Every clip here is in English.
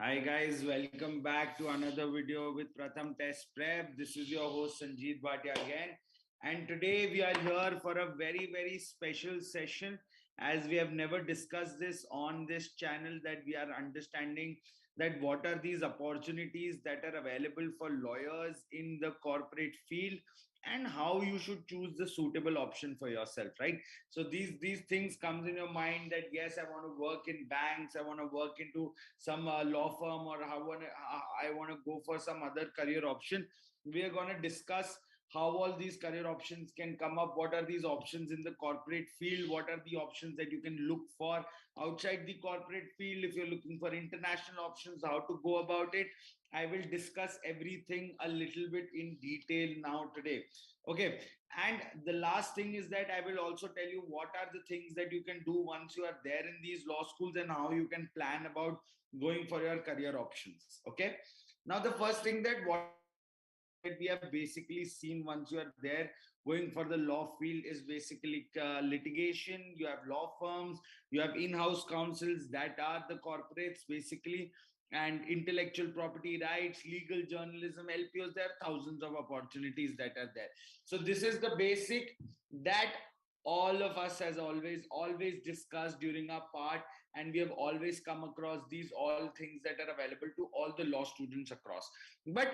Hi guys, welcome back to another video with Pratham Test Prep. This is your host Sanjeev Bhatia again. And today we are here for a very special session, as we have never discussed this on this channel, that we are understanding that what are these opportunities that are available for lawyers in the corporate field and how you should choose the suitable option for yourself, right? So these things comes in your mind that yes, I want to work in banks, I want to work into some law firm, or I want to go for some other career option. We are going to discuss how all these career options can come up, what are these options in the corporate field, what are the options that you can look for outside the corporate field. If you're looking for international options, how to go about it. I will discuss everything a little bit in detail now today. Okay. And the last thing is that I will also tell you what are the things that you can do once you are there in these law schools and how you can plan about going for your career options. Okay. Now, the first thing that what we have basically seen once you are there going for the law field is basically litigation. You have law firms, you have in-house counsels that are the corporates basically, and intellectual property rights, legal journalism, LPOs. There are thousands of opportunities that are there. So this is the basic that all of us has always discussed during our part, and we have always come across these all things that are available to all the law students across. But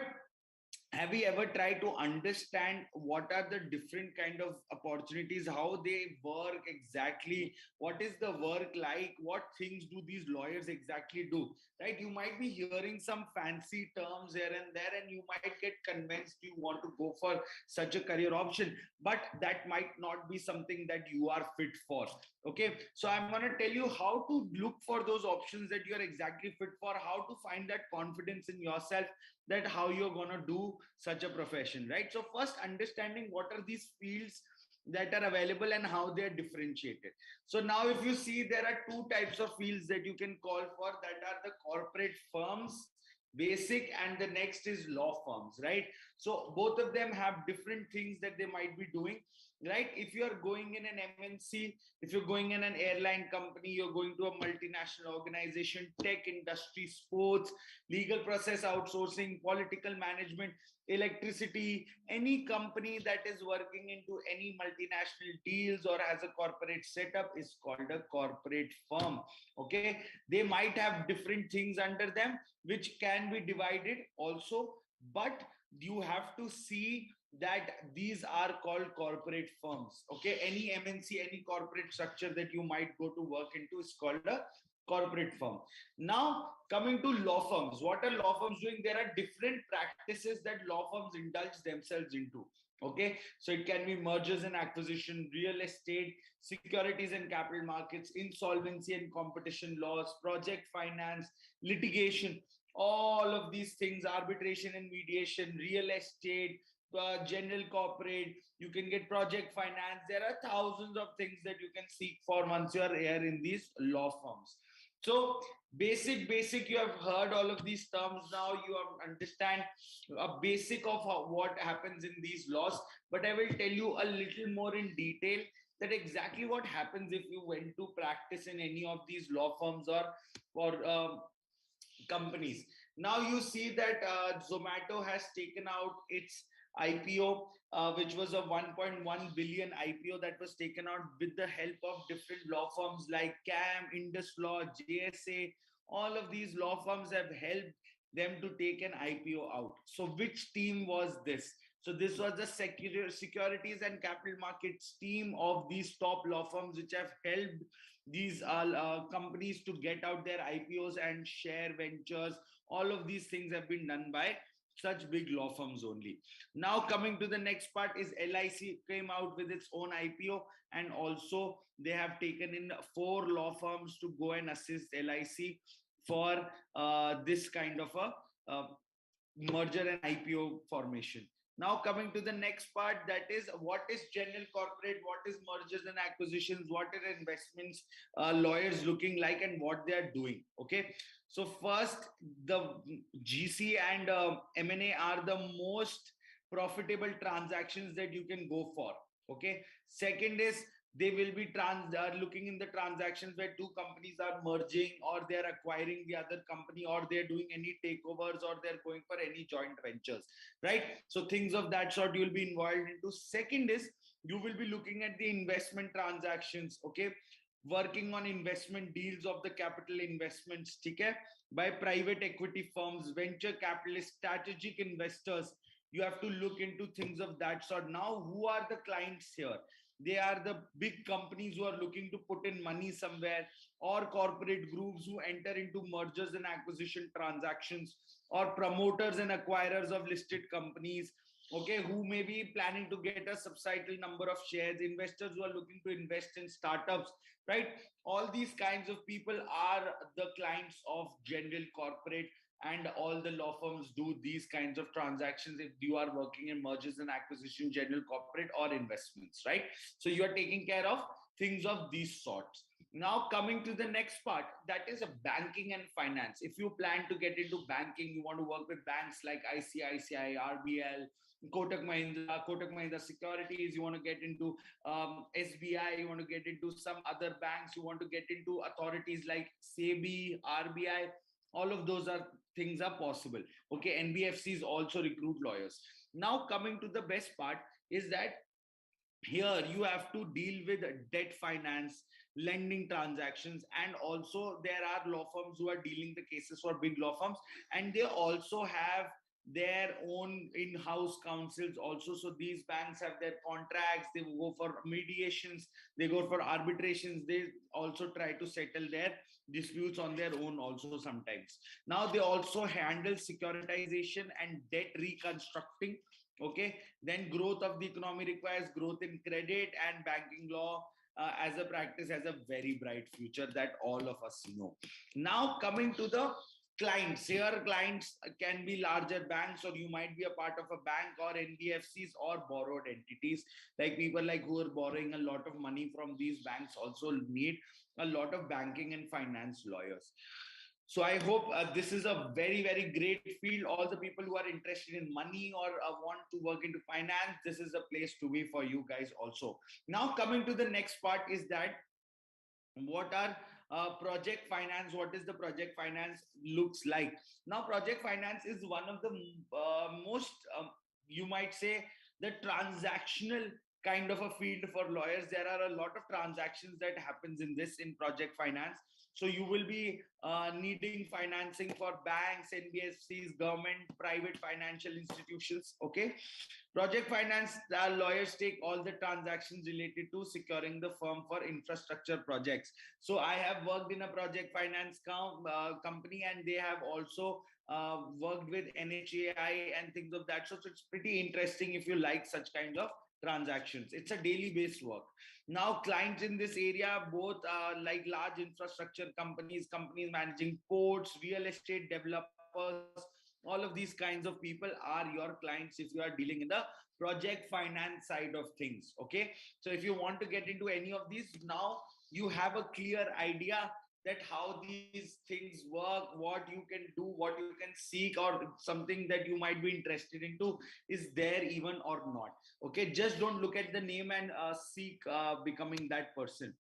have you ever tried to understand what are the different kind of opportunities, how they work exactly, what is the work like, what things do these lawyers exactly do, right? You might be hearing some fancy terms here and there, and you might get convinced you want to go for such a career option, but that might not be something that you are fit for. Okay, so I'm going to tell you how to look for those options that you are exactly fit for, how to find that confidence in yourself, that how you're going to do such a profession, right? So first, understanding what are these fields that are available and how they are differentiated. So now if you see, there are two types of fields that you can call for, that are the corporate firms basic, and the next is law firms, right? So both of them have different things that they might be doing, right? If you are going in an MNC, if you're going in an airline company, you're going to a multinational organization, tech industry, sports, legal process outsourcing, political management, electricity, any company that is working into any multinational deals or has a corporate setup is called a corporate firm. Okay, they might have different things under them which can be divided also, but you have to see that these are called corporate firms. Okay, any MNC, any corporate structure that you might go to work into is called a corporate firm. Now, coming to law firms, what are law firms doing? There are different practices that law firms indulge themselves into. Okay, so it can be mergers and acquisition, real estate, securities and capital markets, insolvency and competition laws, project finance, litigation, all of these things, arbitration and mediation, real estate, general corporate, you can get project finance. There are thousands of things that you can seek for once you are here in these law firms. So basic, you have heard all of these terms. Now you have understand a basic of what happens in these laws, but I will tell you a little more in detail that exactly what happens if you went to practice in any of these law firms or companies. Now you see that Zomato has taken out its IPO, which was a 1.1 billion IPO that was taken out with the help of different law firms like CAM, Indus Law, JSA. All of these law firms have helped them to take an IPO out. So which team was this? So this was the Securities and Capital Markets team of these top law firms, which have helped these companies to get out their IPOs and share ventures. All of these things have been done by such big law firms only. Now coming to the next part is LIC came out with its own IPO, and also they have taken in 4 law firms to go and assist LIC for this kind of a merger and IPO formation. Now coming to the next part, that is what is general corporate, what is mergers and acquisitions, what are investments lawyers looking like, and what they are doing. Okay, so first, the GC and M&A are the most profitable transactions that you can go for. Okay, second is They will be looking in the transactions where two companies are merging, or they're acquiring the other company, or they're doing any takeovers, or they're going for any joint ventures, right? So things of that sort you will be involved into. Second is you will be looking at the investment transactions, okay? Working on investment deals of the capital investments, okay, by private equity firms, venture capitalists, strategic investors. You have to look into things of that sort. Now, who are the clients here? They are the big companies who are looking to put in money somewhere, or corporate groups who enter into mergers and acquisition transactions, or promoters and acquirers of listed companies, okay, who may be planning to get a substantial number of shares, investors who are looking to invest in startups, right? All these kinds of people are the clients of general corporate, and all the law firms do these kinds of transactions if you are working in mergers and acquisition, general corporate, or investments, right? So you are taking care of things of these sorts. Now coming to the next part, that is a banking and finance. If you plan to get into banking, you want to work with banks like ICICI, RBL, Kotak Mahindra Securities, you want to get into SBI, you want to get into some other banks, you want to get into authorities like SEBI, RBI, all of those are things are possible. Okay, NBFCs also recruit lawyers. Now coming to the best part is that here you have to deal with debt finance, lending transactions, and also there are law firms who are dealing the cases for big law firms, and they also have their own in-house counsels also. So these banks have their contracts, they go for mediations, they go for arbitrations, they also try to settle their disputes on their own also sometimes. Now they also handle securitization and debt reconstructing. Okay, then growth of the economy requires growth in credit, and banking law as a practice has a very bright future that all of us know. Now coming to the clients, here clients can be larger banks, or you might be a part of a bank, or NBFCs, or borrowed entities, like people like who are borrowing a lot of money from these banks also need a lot of banking and finance lawyers. So I hope this is a very, very great field. All the people who are interested in money, or want to work into finance, this is a place to be for you guys also. Now coming to the next part is that what are project finance, what is the project finance looks like. Now project finance is one of the most you might say the transactional kind of a field for lawyers. There are a lot of transactions that happens in this, in project finance. So you will be needing financing for banks, NBFCs, government, private financial institutions. Okay, project finance lawyers take all the transactions related to securing the firm for infrastructure projects. So I have worked in a project finance company, and they have also worked with NHAI and things of that sort. So it's pretty interesting if you like such kind of transactions. It's a daily based work. Now clients in this area, both like large infrastructure companies, companies managing ports, real estate developers, all of these kinds of people are your clients if you are dealing in the project finance side of things. Okay, so if you want to get into any of these, now you have a clear idea that how these things work, what you can do, what you can seek, or something that you might be interested into is there even or not. Okay, just don't look at the name and seek becoming that person.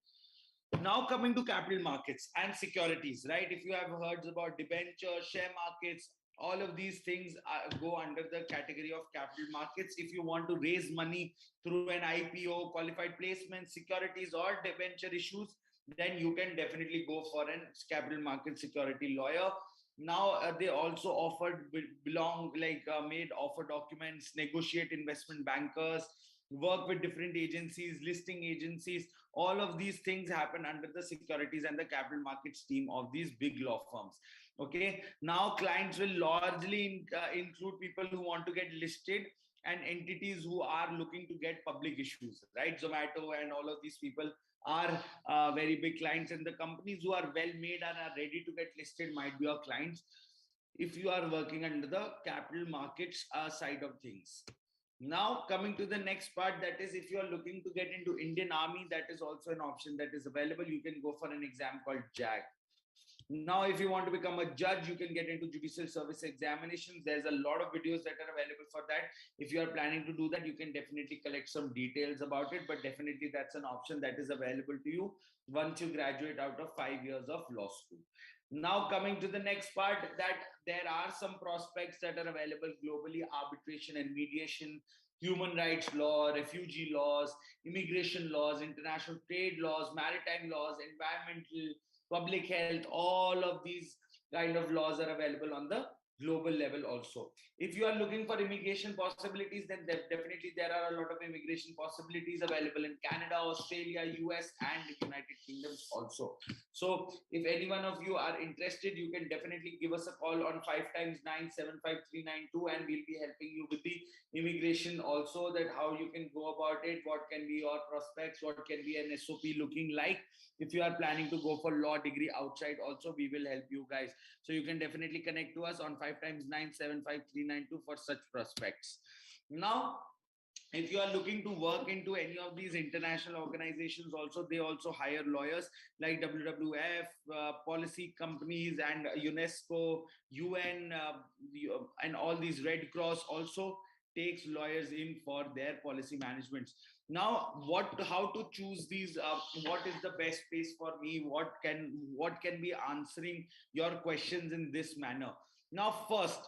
Now coming to capital markets and securities, right? If you have heard about debenture, share markets, all of these things go under the category of capital markets. If you want to raise money through an IPO, qualified placement, securities, or debenture issues, then you can definitely go for an capital market security lawyer. Now they also offered belong like made offer documents, negotiate investment bankers, work with different agencies, listing agencies. All of these things happen under the securities and the capital markets team of these big law firms. Okay, now clients will largely include people who want to get listed, and entities who are looking to get public issues, right? Zomato and all of these people are very big clients, and the companies who are well made and are ready to get listed might be your clients if you are working under the capital markets side of things. Now coming to the next part, that is if you are looking to get into Indian Army, that is also an option that is available. You can go for an exam called JAG. Now, if you want to become a judge, you can get into judicial service examinations. There's a lot of videos that are available for that. If you are planning to do that, you can definitely collect some details about it, but definitely that's an option that is available to you once you graduate out of 5 years of law school. Now, coming to the next part, that there are some prospects that are available globally: arbitration and mediation, human rights law, refugee laws, immigration laws, international trade laws, maritime laws, environmental, public health. All of these kind of laws are available on the global level also. If you are looking for immigration possibilities, then definitely there are a lot of immigration possibilities available in Canada, Australia, US, and United Kingdoms also. So if any one of you are interested, you can definitely give us a call on 5 times 9 75392, and we'll be helping you with the immigration also, that how you can go about it, what can be your prospects, what can be an SOP looking like. If you are planning to go for law degree outside also, we will help you guys. So you can definitely connect to us on 5 times 9 75392 for such prospects. Now, if you are looking to work into any of these international organizations also, they also hire lawyers like WWF, policy companies, and UNESCO, UN, and all these Red Cross also takes lawyers in for their policy managements. Now, how to choose these, what is the best place for me, what can be answering your questions in this manner. Now, first,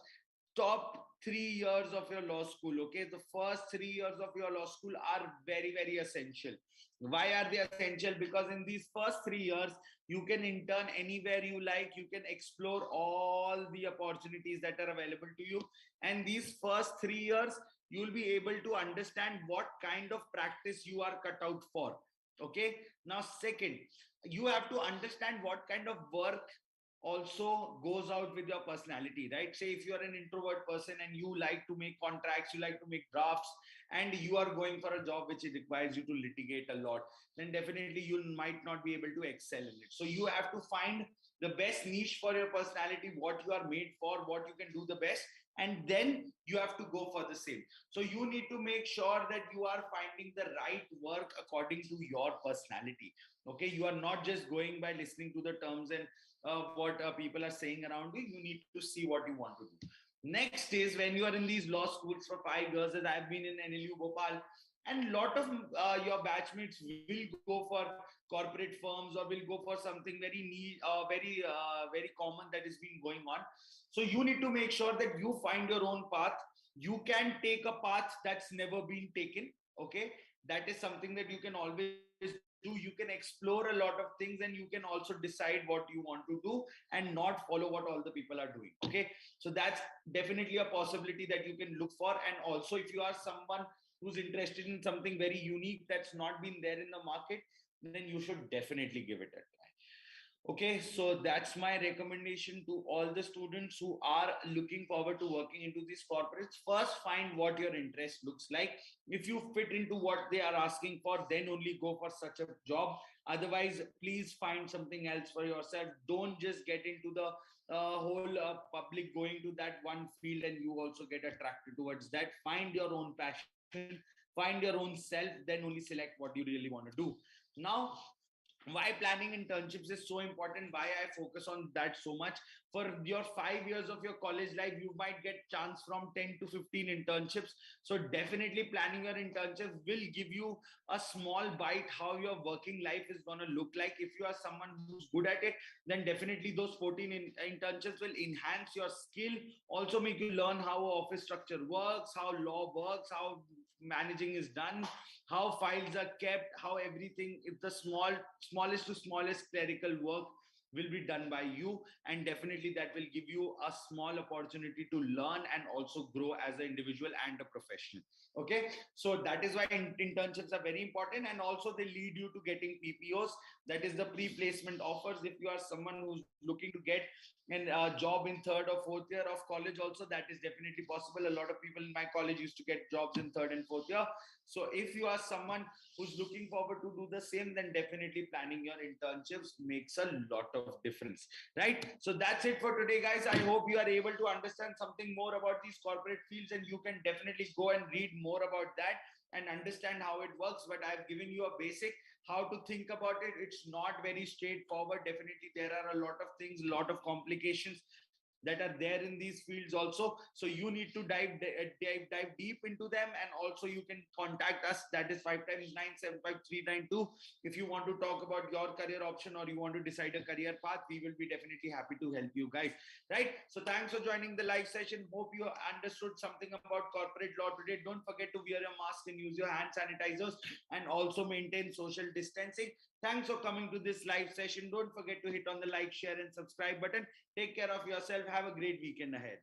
top 3 years of your law school. Okay, the first 3 years of your law school are very, very essential. Why are they essential? Because in these first 3 years, you can intern anywhere you like, you can explore all the opportunities that are available to you. And these first 3 years, you'll be able to understand what kind of practice you are cut out for. Okay, now, second, you have to understand what kind of work also goes out with your personality, right? Say if you are an introvert person and you like to make contracts, you like to make drafts, and you are going for a job which requires you to litigate a lot, then definitely you might not be able to excel in it. So you have to find the best niche for your personality, what you are made for, what you can do the best, and then you have to go for the same. So you need to make sure that you are finding the right work according to your personality. Okay, you are not just going by listening to the terms and what people are saying around you. You need to see what you want to do. Next is when you are in these law schools for 5 years, as I've been in NLU Bhopal, and a lot of your batchmates will go for corporate firms or will go for something very common that is being going on. So you need to make sure that you find your own path. You can take a path that's never been taken. Okay, that is something that you can always do. You can explore a lot of things, and you can also decide what you want to do and not follow what all the people are doing. Okay, so that's definitely a possibility that you can look for. And also, if you are someone who's interested in something very unique that's not been there in the market, then you should definitely give it a try. Okay, so that's my recommendation to all the students who are looking forward to working into these corporates. First, find what your interest looks like. If you fit into what they are asking for, then only go for such a job. Otherwise, please find something else for yourself. Don't just get into the whole public going to that one field and you also get attracted towards that. Find your own passion, find your own self, then only select what you really want to do. Now, why planning internships is so important, why I focus on that so much. For your 5 years of your college life, you might get chance from 10 to 15 internships. So definitely planning your internships will give you a small bite how your working life is going to look like. If you are someone who's good at it, then definitely those 14 internships will enhance your skill, also make you learn how office structure works, how law works, how managing is done, how files are kept, how everything, if the smallest to smallest clerical work will be done by you. And definitely that will give you a small opportunity to learn and also grow as an individual and a professional. Okay, so that is why internships are very important, and also they lead you to getting PPOs, that is the pre-placement offers. If you are someone who's looking to get a job in third or fourth year of college also, that is definitely possible. A lot of people in my college used to get jobs in third and fourth year. So if you are someone who's looking forward to do the same, then definitely planning your internships makes a lot of difference, right? So that's it for today, guys. I hope you are able to understand something more about these corporate fields, and you can definitely go and read more about that. and understand how it works, but I've given you a basic how to think about it. It's not very straightforward. Definitely, there are a lot of things, a lot of complications that are there in these fields also. So you need to dive deep into them, and also you can contact us. That is 5 times 9 75392. If you want to talk about your career option or you want to decide a career path, we will be definitely happy to help you guys. Right? So thanks for joining the live session. Hope you understood something about corporate law today. Don't forget to wear your mask and use your hand sanitizers, and also maintain social distancing. Thanks for coming to this live session. Don't forget to hit on the like, share, and subscribe button. Take care of yourself. Have a great weekend ahead.